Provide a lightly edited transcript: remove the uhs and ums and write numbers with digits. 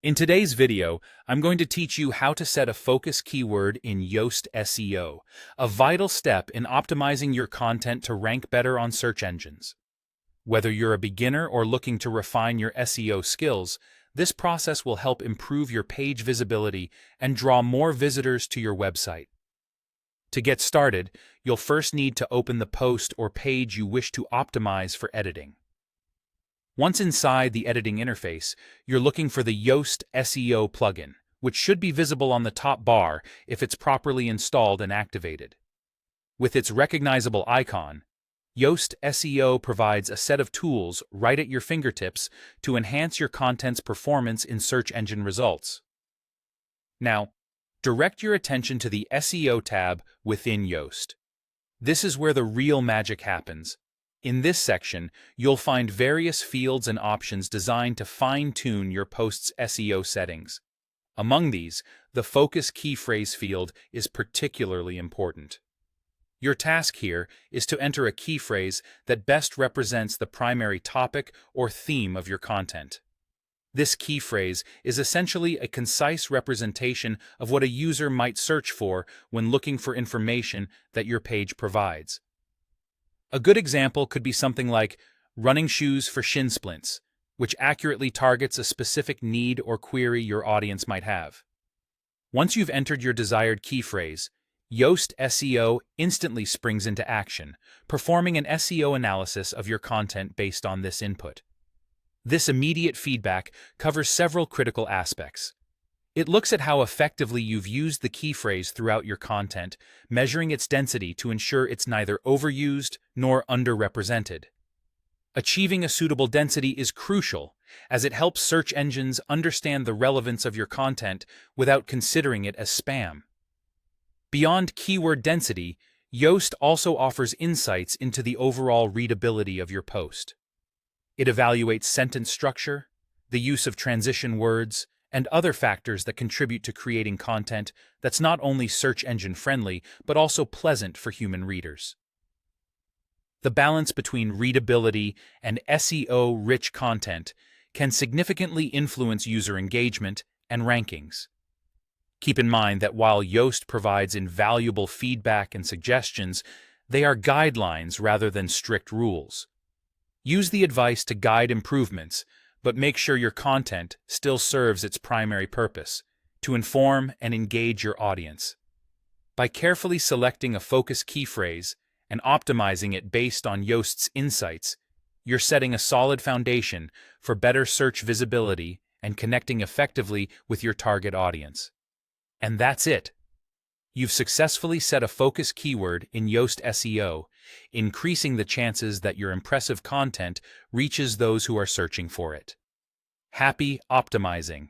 In today's video, I'm going to teach you how to set a focus keyword in Yoast SEO, a vital step in optimizing your content to rank better on search engines. Whether you're a beginner or looking to refine your SEO skills, this process will help improve your page visibility and draw more visitors to your website. To get started, you'll first need to open the post or page you wish to optimize for editing. Once inside the editing interface, you're looking for the Yoast SEO plugin, which should be visible on the top bar if it's properly installed and activated. With its recognizable icon, Yoast SEO provides a set of tools right at your fingertips to enhance your content's performance in search engine results. Now, direct your attention to the SEO tab within Yoast. This is where the real magic happens. In this section, you'll find various fields and options designed to fine-tune your post's SEO settings. Among these, the focus key phrase field is particularly important. Your task here is to enter a key phrase that best represents the primary topic or theme of your content. This key phrase is essentially a concise representation of what a user might search for when looking for information that your page provides. A good example could be something like running shoes for shin splints, which accurately targets a specific need or query your audience might have. Once you've entered your desired key phrase, Yoast SEO instantly springs into action, performing an SEO analysis of your content based on this input. This immediate feedback covers several critical aspects. It looks at how effectively you've used the key phrase throughout your content, measuring its density to ensure it's neither overused nor underrepresented. Achieving a suitable density is crucial, as it helps search engines understand the relevance of your content without considering it as spam. Beyond keyword density, Yoast also offers insights into the overall readability of your post. It evaluates sentence structure, the use of transition words, and other factors that contribute to creating content that's not only search engine friendly, but also pleasant for human readers. The balance between readability and SEO-rich content can significantly influence user engagement and rankings. Keep in mind that while Yoast provides invaluable feedback and suggestions, they are guidelines rather than strict rules. Use the advice to guide improvements, but make sure your content still serves its primary purpose, to inform and engage your audience. By carefully selecting a focus key phrase and optimizing it based on Yoast's insights, you're setting a solid foundation for better search visibility and connecting effectively with your target audience. And that's it. You've successfully set a focus keyword in Yoast SEO, increasing the chances that your impressive content reaches those who are searching for it. Happy optimizing!